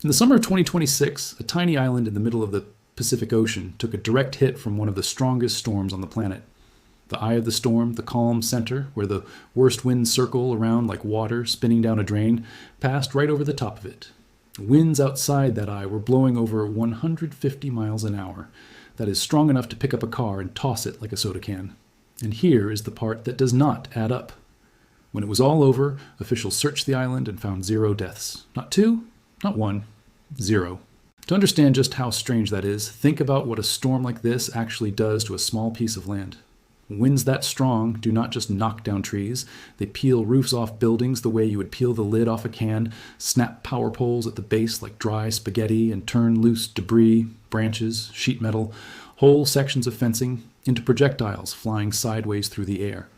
In the summer of 2026, a tiny island in the middle of the Pacific Ocean took a direct hit from one of the strongest storms on the planet. The eye of the storm, the calm center, where the worst winds circle around like water spinning down a drain, passed right over the top of it. Winds outside that eye were blowing over 150 miles an hour. That is strong enough to pick up a car and toss it like a soda can. And here is the part that does not add up. When it was all over, officials searched the island and found 0 deaths. Not 2, not 1, 0. To understand just how strange that is, think about what a storm like this actually does to a small piece of land. Winds that strong do not just knock down trees, they peel roofs off buildings the way you would peel the lid off a can, snap power poles at the base like dry spaghetti, and turn loose debris, branches, sheet metal, whole sections of fencing into projectiles flying sideways through the air.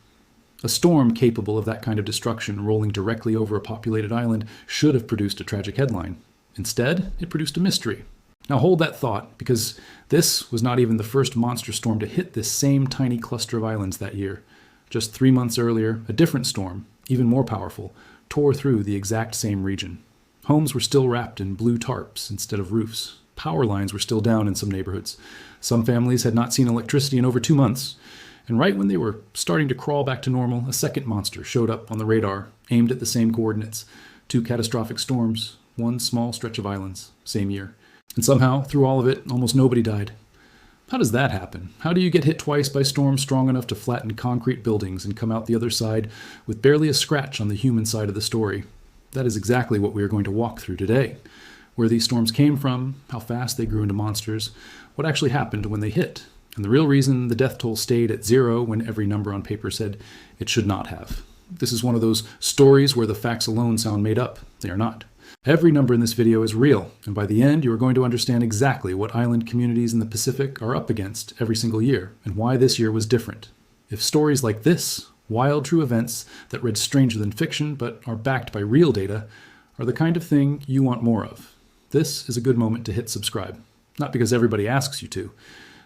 A storm capable of that kind of destruction rolling directly over a populated island should have produced a tragic headline. Instead, it produced a mystery. Now hold that thought, because this was not even the first monster storm to hit this same tiny cluster of islands that year. Just 3 months earlier, a different storm, even more powerful, tore through the exact same region. Homes were still wrapped in blue tarps instead of roofs. Power lines were still down in some neighborhoods. Some families had not seen electricity in over 2 months. And right when they were starting to crawl back to normal, a second monster showed up on the radar, aimed at the same coordinates. 2 catastrophic storms, 1 small stretch of islands, same year. And somehow, through all of it, almost nobody died. How does that happen? How do you get hit twice by storms strong enough to flatten concrete buildings and come out the other side with barely a scratch on the human side of the story? That is exactly what we are going to walk through today. Where these storms came from, how fast they grew into monsters, what actually happened when they hit, and the real reason the death toll stayed at 0 when every number on paper said it should not have. This is one of those stories where the facts alone sound made up. They are not. Every number in this video is real, and by the end you are going to understand exactly what island communities in the Pacific are up against every single year, and why this year was different. If stories like this, wild true events that read stranger than fiction but are backed by real data, are the kind of thing you want more of, this is a good moment to hit subscribe. Not because everybody asks you to,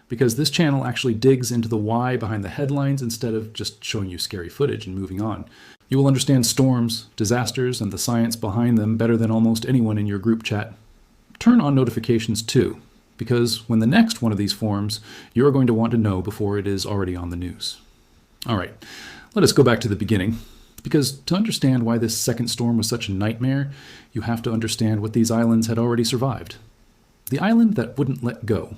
because this channel actually digs into the why behind the headlines instead of just showing you scary footage and moving on. You will understand storms, disasters, and the science behind them better than almost anyone in your group chat. Turn on notifications too, because when the next one of these forms, you're going to want to know before it is already on the news. All right, let us go back to the beginning, because to understand why this second storm was such a nightmare, you have to understand what these islands had already survived. The island that wouldn't let go.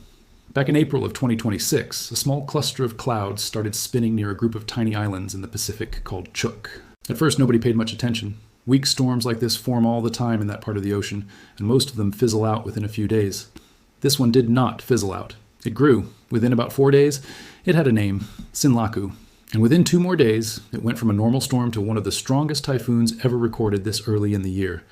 Back in April of 2026, a small cluster of clouds started spinning near a group of tiny islands in the Pacific called Chuuk. At first, nobody paid much attention. Weak storms like this form all the time in that part of the ocean, and most of them fizzle out within a few days. This one did not fizzle out. It grew. Within about 4 days, it had a name, Sinlaku. And within 2 more days, it went from a normal storm to one of the strongest typhoons ever recorded this early in the year.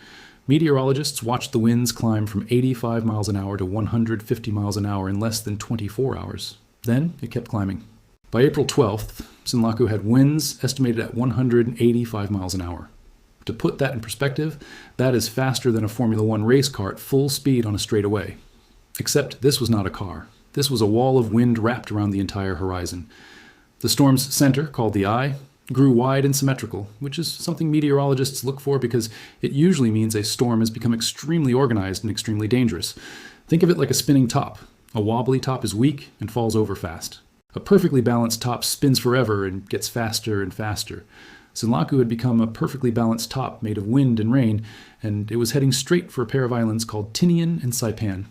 Meteorologists watched the winds climb from 85 miles an hour to 150 miles an hour in less than 24 hours. Then it kept climbing. By April 12th, Sinlaku had winds estimated at 185 miles an hour. To put that in perspective, that is faster than a Formula One race car at full speed on a straightaway. Except this was not a car. This was a wall of wind wrapped around the entire horizon. The storm's center, called the eye, grew wide and symmetrical, which is something meteorologists look for because it usually means a storm has become extremely organized and extremely dangerous. Think of it like a spinning top. A wobbly top is weak and falls over fast. A perfectly balanced top spins forever and gets faster and faster. Sinlaku had become a perfectly balanced top made of wind and rain, and it was heading straight for a pair of islands called Tinian and Saipan.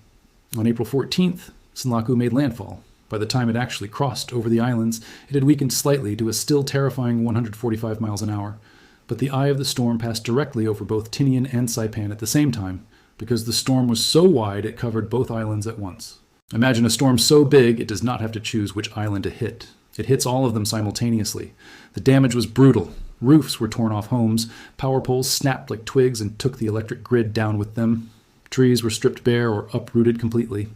On April 14th, Sinlaku made landfall. By the time it actually crossed over the islands, it had weakened slightly to a still terrifying 145 miles an hour. But the eye of the storm passed directly over both Tinian and Saipan at the same time, because the storm was so wide it covered both islands at once. Imagine a storm so big it does not have to choose which island to hit. It hits all of them simultaneously. The damage was brutal. Roofs were torn off homes, power poles snapped like twigs and took the electric grid down with them. Trees were stripped bare or uprooted completely.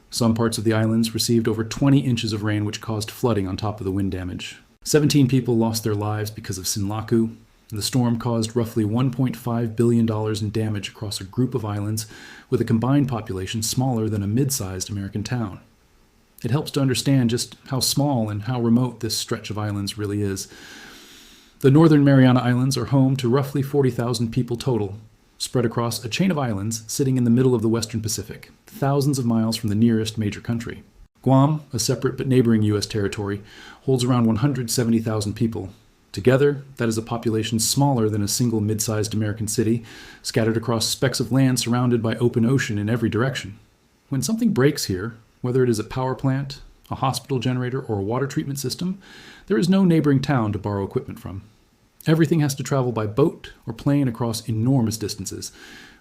Some parts of the islands received over 20 inches of rain, which caused flooding on top of the wind damage. 17 people lost their lives because of Sinlaku, and the storm caused roughly $1.5 billion in damage across a group of islands with a combined population smaller than a mid-sized American town. It helps to understand just how small and how remote this stretch of islands really is. The Northern Mariana Islands are home to roughly 40,000 people total. spread across a chain of islands sitting in the middle of the Western Pacific, thousands of miles from the nearest major country. Guam, a separate but neighboring U.S. territory, holds around 170,000 people. Together, that is a population smaller than a single mid-sized American city, scattered across specks of land surrounded by open ocean in every direction. When something breaks here, whether it is a power plant, a hospital generator, or a water treatment system, there is no neighboring town to borrow equipment from. Everything has to travel by boat or plane across enormous distances,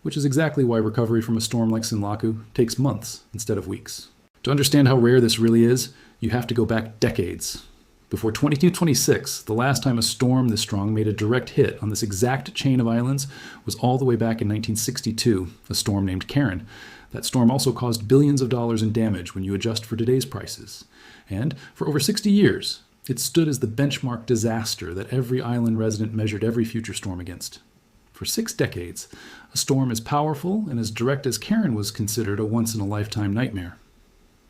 which is exactly why recovery from a storm like Sinlaku takes months instead of weeks. To understand how rare this really is, you have to go back decades. Before 2226, the last time a storm this strong made a direct hit on this exact chain of islands was all the way back in 1962, a storm named Karen. That storm also caused billions of dollars in damage when you adjust for today's prices. And for over 60 years, it stood as the benchmark disaster that every island resident measured every future storm against. For 6 decades, a storm as powerful and as direct as Karen was considered a once-in-a-lifetime nightmare.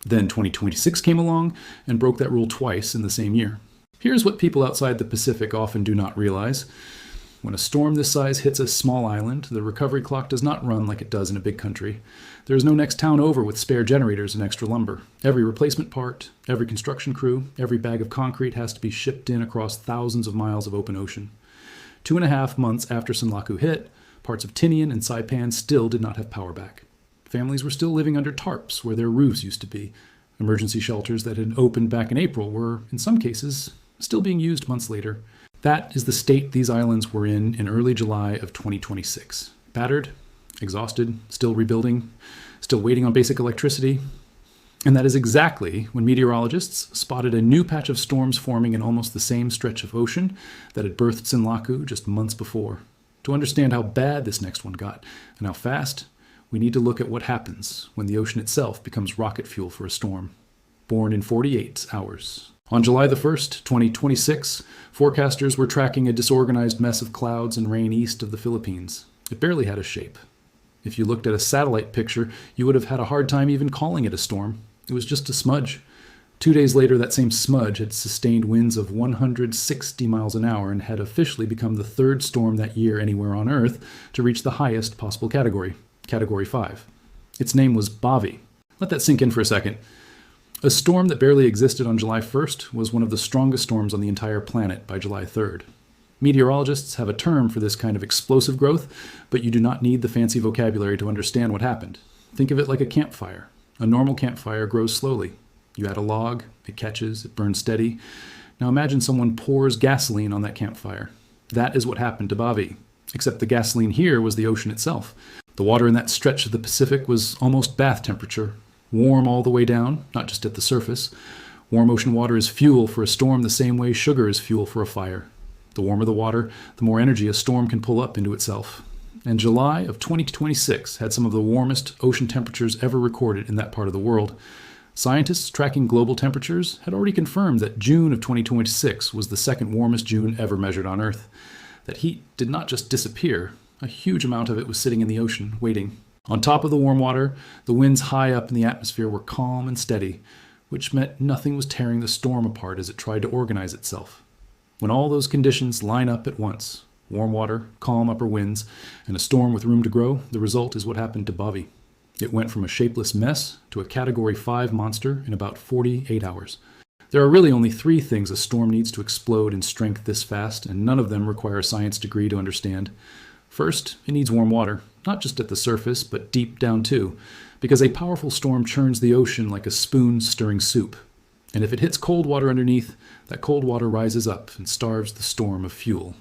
Then 2026 came along and broke that rule twice in the same year. Here's what people outside the Pacific often do not realize. When a storm this size hits a small island, the recovery clock does not run like it does in a big country. There is no next town over with spare generators and extra lumber. Every replacement part, every construction crew, every bag of concrete has to be shipped in across thousands of miles of open ocean. 2.5 months after Sinlaku hit, parts of Tinian and Saipan still did not have power back. Families were still living under tarps where their roofs used to be. Emergency shelters that had opened back in April were, in some cases, still being used months later. That is the state these islands were in early July of 2026. Battered, exhausted, still rebuilding, still waiting on basic electricity. And that is exactly when meteorologists spotted a new patch of storms forming in almost the same stretch of ocean that had birthed Sinlaku just months before. To understand how bad this next one got and how fast, we need to look at what happens when the ocean itself becomes rocket fuel for a storm. Born in 48 hours. On July the 1st, 2026, forecasters were tracking a disorganized mess of clouds and rain east of the Philippines. It barely had a shape. If you looked at a satellite picture, you would have had a hard time even calling it a storm. It was just a smudge. 2 days later, that same smudge had sustained winds of 160 miles an hour and had officially become the 3rd storm that year anywhere on Earth to reach the highest possible category, Category 5. Its name was Bavi. Let that sink in for a second. A storm that barely existed on July 1st was one of the strongest storms on the entire planet by July 3rd. Meteorologists have a term for this kind of explosive growth, but you do not need the fancy vocabulary to understand what happened. Think of it like a campfire. A normal campfire grows slowly. You add a log, it catches, it burns steady. Now imagine someone pours gasoline on that campfire. That is what happened to Bavi, except the gasoline here was the ocean itself. The water in that stretch of the Pacific was almost bath temperature. Warm all the way down, not just at the surface. Warm ocean water is fuel for a storm the same way sugar is fuel for a fire. The warmer the water, the more energy a storm can pull up into itself. And July of 2026 had some of the warmest ocean temperatures ever recorded in that part of the world. Scientists tracking global temperatures had already confirmed that June of 2026 was the 2nd warmest June ever measured on Earth. That heat did not just disappear, a huge amount of it was sitting in the ocean, waiting. On top of the warm water, the winds high up in the atmosphere were calm and steady, which meant nothing was tearing the storm apart as it tried to organize itself. When all those conditions line up at once, warm water, calm upper winds, and a storm with room to grow, the result is what happened to Bavi. It went from a shapeless mess to a Category 5 monster in about 48 hours. There are really only 3 things a storm needs to explode in strength this fast, and none of them require a science degree to understand. First, it needs warm water, not just at the surface, but deep down too, because a powerful storm churns the ocean like a spoon stirring soup. And if it hits cold water underneath, that cold water rises up and starves the storm of fuel.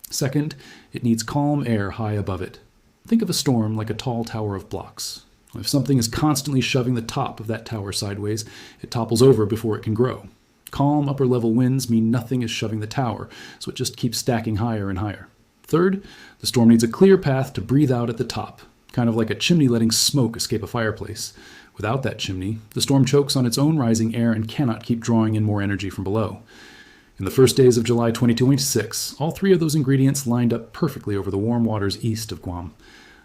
Second, it needs calm air high above it. Think of a storm like a tall tower of blocks. If something is constantly shoving the top of that tower sideways, it topples over before it can grow. Calm upper-level winds mean nothing is shoving the tower, so it just keeps stacking higher and higher. Third, the storm needs a clear path to breathe out at the top, kind of like a chimney letting smoke escape a fireplace. Without that chimney, the storm chokes on its own rising air and cannot keep drawing in more energy from below. In the first days of July 2026, all 3 of those ingredients lined up perfectly over the warm waters east of Guam.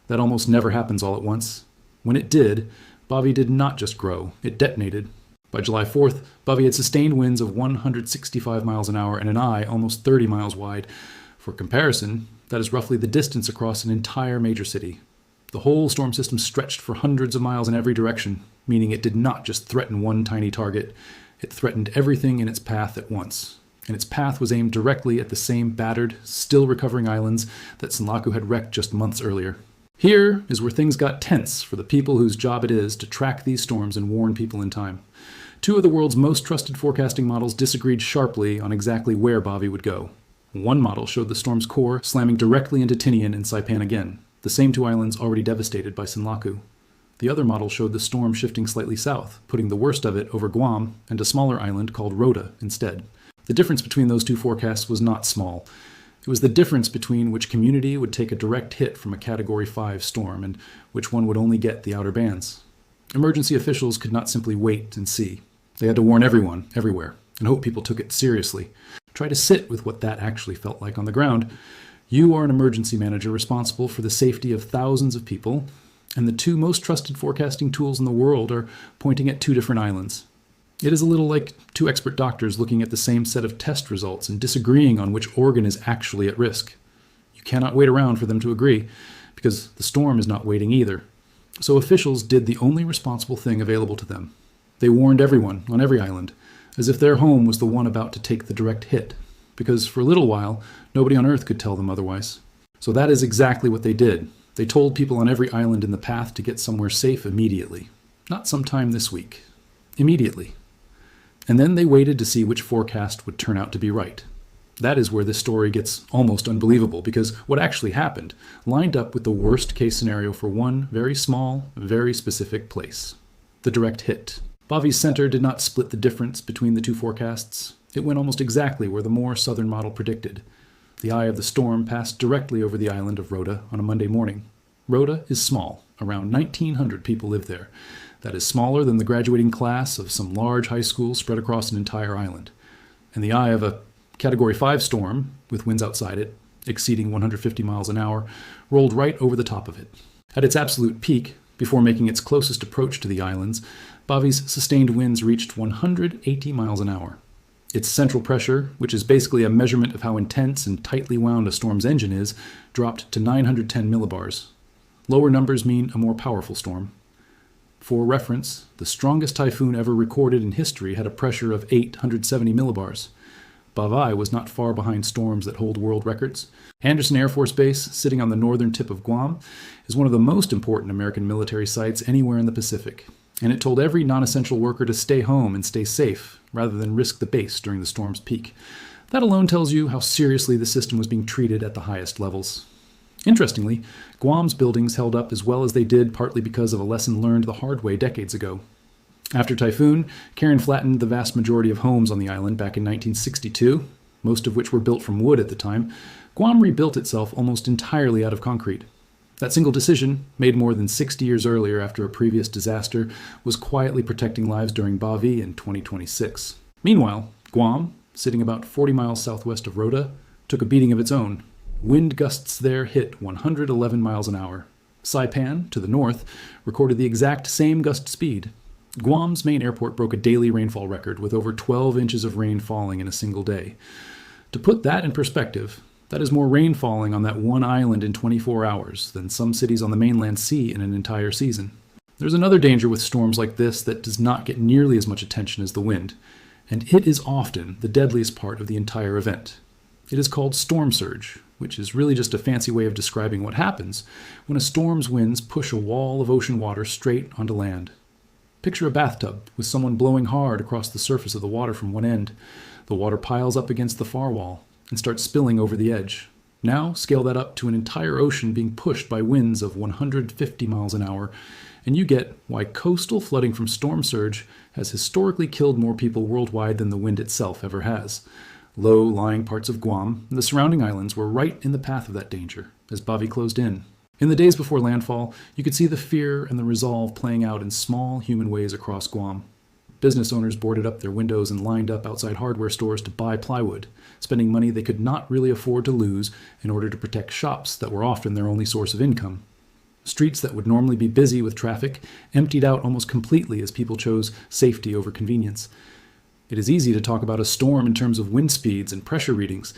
That almost never happens all at once. When it did, Bavi did not just grow, it detonated. By July 4th, Bavi had sustained winds of 165 miles an hour and an eye almost 30 miles wide. For comparison, That is roughly the distance across an entire major city. The whole storm system stretched for hundreds of miles in every direction, meaning it did not just threaten one tiny target, it threatened everything in its path at once. And its path was aimed directly at the same battered, still recovering islands that Senlaku had wrecked just months earlier. Here is where things got tense for the people whose job it is to track these storms and warn people in time. Two of the world's most trusted forecasting models disagreed sharply on exactly where Bavi would go. One model showed the storm's core slamming directly into Tinian and Saipan again, the same two islands already devastated by Senlaku. The other model showed the storm shifting slightly south, putting the worst of it over Guam and a smaller island called Rota instead. The difference between those two forecasts was not small. It was the difference between which community would take a direct hit from a Category 5 storm and which one would only get the outer bands. Emergency officials could not simply wait and see. They had to warn everyone, everywhere, and hope people took it seriously. Try to sit with what that actually felt like on the ground. You are an emergency manager responsible for the safety of thousands of people, and the two most trusted forecasting tools in the world are pointing at two different islands. It is a little like two expert doctors looking at the same set of test results and disagreeing on which organ is actually at risk. You cannot wait around for them to agree, because the storm is not waiting either. So officials did the only responsible thing available to them. They warned everyone on every island, as if their home was the one about to take the direct hit, because for a little while, nobody on Earth could tell them otherwise. So that is exactly what they did. They told people on every island in the path to get somewhere safe immediately. Not sometime this week. Immediately. And then they waited to see which forecast would turn out to be right. That is where this story gets almost unbelievable, because what actually happened lined up with the worst case scenario for one very small, very specific place. The direct hit. Bavi's center did not split the difference between the two forecasts. It went almost exactly where the more southern model predicted. The eye of the storm passed directly over the island of Rota on a Monday morning. Rota is small. Around 1,900 people live there. That is smaller than the graduating class of some large high school spread across an entire island. And the eye of a Category 5 storm, with winds outside it, exceeding 150 miles an hour, rolled right over the top of it. At its absolute peak, before making its closest approach to the islands, Bavi's sustained winds reached 180 miles an hour. Its central pressure, which is basically a measurement of how intense and tightly wound a storm's engine is, dropped to 910 millibars. Lower numbers mean a more powerful storm. For reference, the strongest typhoon ever recorded in history had a pressure of 870 millibars. Bavi was not far behind storms that hold world records. Andersen Air Force Base, sitting on the northern tip of Guam, is one of the most important American military sites anywhere in the Pacific, and it told every non-essential worker to stay home and stay safe, rather than risk the base during the storm's peak. That alone tells you how seriously the system was being treated at the highest levels. Interestingly, Guam's buildings held up as well as they did partly because of a lesson learned the hard way decades ago. After Typhoon, Karen flattened the vast majority of homes on the island back in 1962, most of which were built from wood at the time. Guam rebuilt itself almost entirely out of concrete. That single decision, made more than 60 years earlier after a previous disaster, was quietly protecting lives during Bavi in 2026. Meanwhile, Guam, sitting about 40 miles southwest of Rota, took a beating of its own. Wind gusts there hit 111 miles an hour. Saipan, to the north, recorded the exact same gust speed. Guam's main airport broke a daily rainfall record with over 12 inches of rain falling in a single day. To put that in perspective, that is more rain falling on that one island in 24 hours than some cities on the mainland see in an entire season. There's another danger with storms like this that does not get nearly as much attention as the wind, and it is often the deadliest part of the entire event. It is called storm surge, which is really just a fancy way of describing what happens when a storm's winds push a wall of ocean water straight onto land. Picture a bathtub with someone blowing hard across the surface of the water from one end. The water piles up against the far wall and starts spilling over the edge. Now scale that up to an entire ocean being pushed by winds of 150 miles an hour, and you get why coastal flooding from storm surge has historically killed more people worldwide than the wind itself ever has. Low-lying parts of Guam and the surrounding islands were right in the path of that danger as Bavi closed in. In the days before landfall, you could see the fear and the resolve playing out in small human ways across Guam. Business owners boarded up their windows and lined up outside hardware stores to buy plywood, spending money they could not really afford to lose in order to protect shops that were often their only source of income. Streets that would normally be busy with traffic emptied out almost completely as people chose safety over convenience. It is easy to talk about a storm in terms of wind speeds and pressure readings,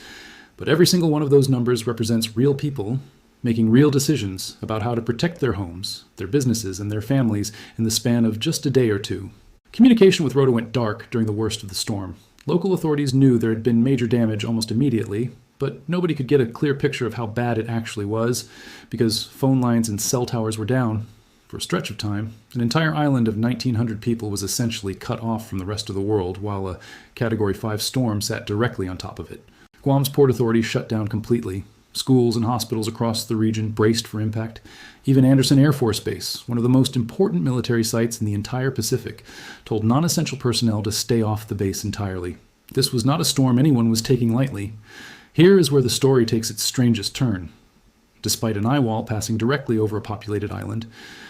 But every single one of those numbers represents real people making real decisions about how to protect their homes, their businesses, and their families in the span of just a day or two. Communication with Rhoda went dark during the worst of the storm. Local authorities knew there had been major damage almost immediately, but nobody could get a clear picture of how bad it actually was because phone lines and cell towers were down. For a stretch of time, an entire island of 1,900 people was essentially cut off from the rest of the world while a Category 5 storm sat directly on top of it. Guam's Port Authority shut down completely. Schools and hospitals across the region braced for impact. Even Andersen Air Force Base, one of the most important military sites in the entire Pacific, told non-essential personnel to stay off the base entirely. This was not a storm anyone was taking lightly. Here is where the story takes its strangest turn. Despite an eye wall passing directly over a populated island,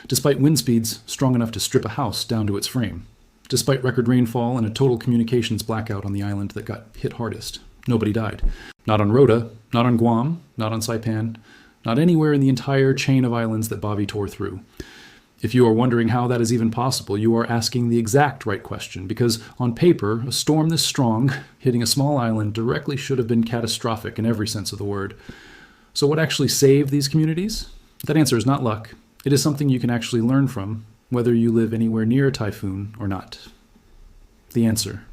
despite wind speeds strong enough to strip a house down to its frame, despite record rainfall and a total communications blackout on the island that got hit hardest, nobody died. Not on Rhoda, not on Guam, not on Saipan, not anywhere in the entire chain of islands that Bobby tore through. If you are wondering how that is even possible, you are asking the exact right question, because on paper, a storm this strong, hitting a small island directly should have been catastrophic in every sense of the word. So what actually saved these communities? That answer is not luck. It is something you can actually learn from, whether you live anywhere near a typhoon or not. The answer: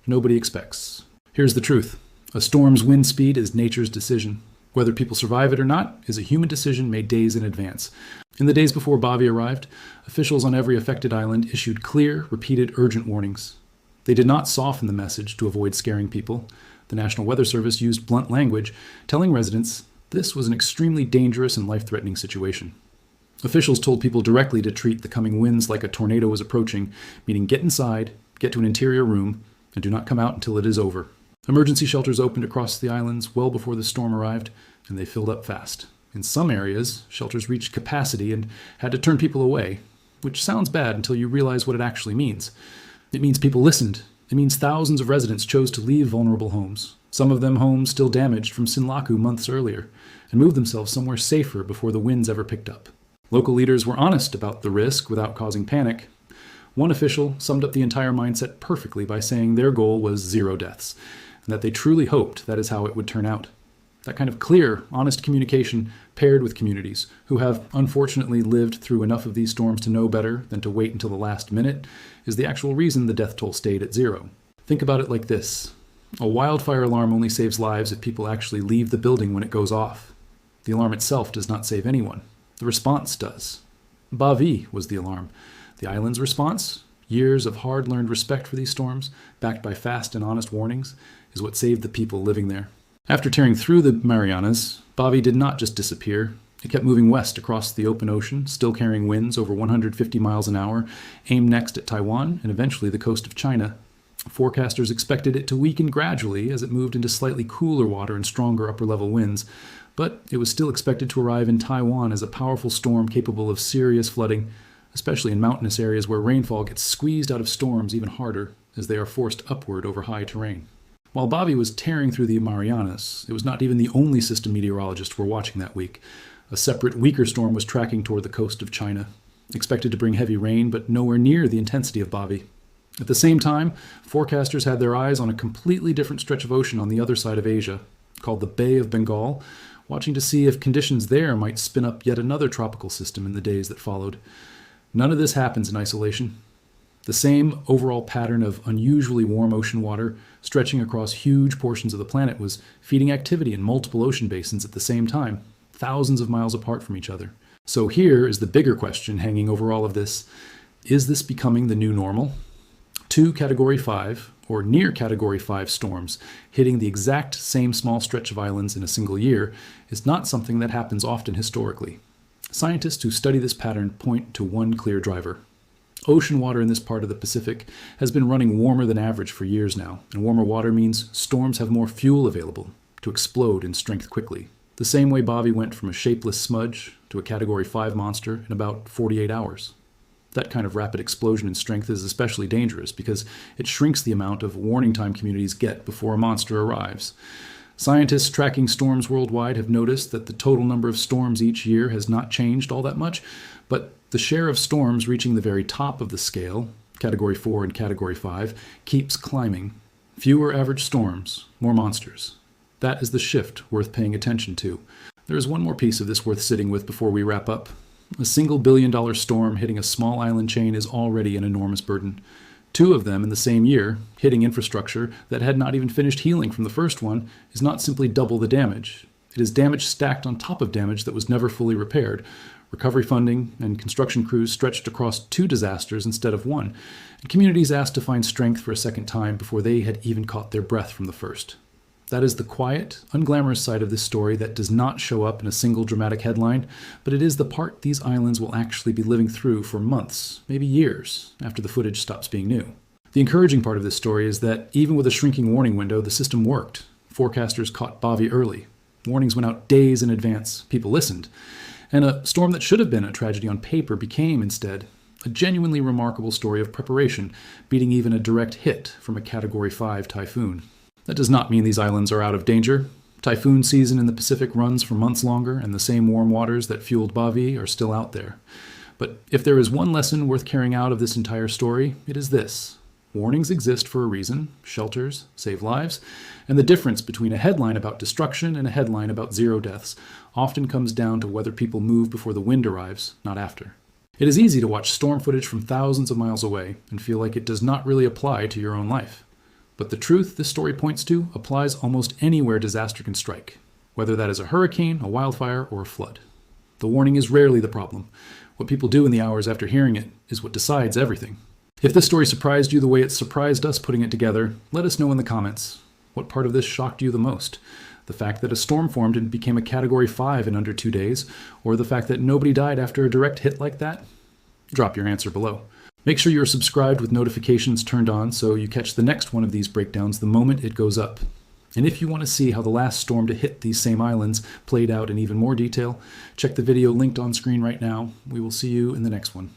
nobody expects. Here's the truth. A storm's wind speed is nature's decision. Whether people survive it or not is a human decision made days in advance. In the days before Bobby arrived, officials on every affected island issued clear, repeated, urgent warnings. They did not soften the message to avoid scaring people. The National Weather Service used blunt language, telling residents this was an extremely dangerous and life-threatening situation. Officials told people directly to treat the coming winds like a tornado was approaching, meaning get inside, get to an interior room, and do not come out until it is over. Emergency shelters opened across the islands well before the storm arrived, and they filled up fast. In some areas, shelters reached capacity and had to turn people away, which sounds bad until you realize what it actually means. It means people listened. It means thousands of residents chose to leave vulnerable homes, some of them homes still damaged from Sinlaku months earlier, and move themselves somewhere safer before the winds ever picked up. Local leaders were honest about the risk without causing panic. One official summed up the entire mindset perfectly by saying their goal was 0 deaths, and that they truly hoped that is how it would turn out. That kind of clear, honest communication paired with communities who have unfortunately lived through enough of these storms to know better than to wait until the last minute is the actual reason the death toll stayed at 0. Think about it like this. A wildfire alarm only saves lives if people actually leave the building when it goes off. The alarm itself does not save anyone. The response does. Bavi was the alarm. The island's response, years of hard-learned respect for these storms, backed by fast and honest warnings, is what saved the people living there. After tearing through the Marianas, Bavi did not just disappear. It kept moving west across the open ocean, still carrying winds over 150 miles an hour, aimed next at Taiwan and eventually the coast of China. Forecasters expected it to weaken gradually as it moved into slightly cooler water and stronger upper-level winds, but it was still expected to arrive in Taiwan as a powerful storm capable of serious flooding, especially in mountainous areas where rainfall gets squeezed out of storms even harder as they are forced upward over high terrain. While Bobby was tearing through the Marianas, it was not even the only system meteorologists were watching that week. A separate, weaker storm was tracking toward the coast of China, expected to bring heavy rain, but nowhere near the intensity of Bobby. At the same time, forecasters had their eyes on a completely different stretch of ocean on the other side of Asia, called the Bay of Bengal, watching to see if conditions there might spin up yet another tropical system in the days that followed. None of this happens in isolation. The same overall pattern of unusually warm ocean water stretching across huge portions of the planet was feeding activity in multiple ocean basins at the same time, thousands of miles apart from each other. So here is the bigger question hanging over all of this. Is this becoming the new normal? 2 Category 5, or near Category 5 storms, hitting the exact same small stretch of islands in a single year is not something that happens often historically. Scientists who study this pattern point to one clear driver. Ocean water in this part of the Pacific has been running warmer than average for years now, and warmer water means storms have more fuel available to explode in strength quickly. The same way Bobby went from a shapeless smudge to a Category 5 monster in about 48 hours. That kind of rapid explosion in strength is especially dangerous because it shrinks the amount of warning time communities get before a monster arrives. Scientists tracking storms worldwide have noticed that the total number of storms each year has not changed all that much, but the share of storms reaching the very top of the scale, Category 4 and Category 5, keeps climbing. Fewer average storms, more monsters. That is the shift worth paying attention to. There is one more piece of this worth sitting with before we wrap up. A single billion-dollar storm hitting a small island chain is already an enormous burden. Two of them in the same year, hitting infrastructure that had not even finished healing from the first one, is not simply double the damage. It is damage stacked on top of damage that was never fully repaired. Recovery funding and construction crews stretched across two disasters instead of one, and communities asked to find strength for a second time before they had even caught their breath from the first. That is the quiet, unglamorous side of this story that does not show up in a single dramatic headline, but it is the part these islands will actually be living through for months, maybe years, after the footage stops being new. The encouraging part of this story is that even with a shrinking warning window, the system worked. Forecasters caught Bobby early. Warnings went out days in advance. People listened. And a storm that should have been a tragedy on paper became, instead, a genuinely remarkable story of preparation, beating even a direct hit from a Category 5 typhoon. That does not mean these islands are out of danger. Typhoon season in the Pacific runs for months longer, and the same warm waters that fueled Bobby are still out there. But if there is one lesson worth carrying out of this entire story, it is this. Warnings exist for a reason, shelters save lives, and the difference between a headline about destruction and a headline about 0 deaths often comes down to whether people move before the wind arrives, not after. It is easy to watch storm footage from thousands of miles away and feel like it does not really apply to your own life. But the truth this story points to applies almost anywhere disaster can strike, whether that is a hurricane, a wildfire, or a flood. The warning is rarely the problem. What people do in the hours after hearing it is what decides everything. If this story surprised you the way it surprised us putting it together, let us know in the comments. What part of this shocked you the most? The fact that a storm formed and became a Category 5 in under 2 days, or the fact that nobody died after a direct hit like that? Drop your answer below. Make sure you're subscribed with notifications turned on so you catch the next one of these breakdowns the moment it goes up. And if you want to see how the last storm to hit these same islands played out in even more detail, check the video linked on screen right now. We will see you in the next one.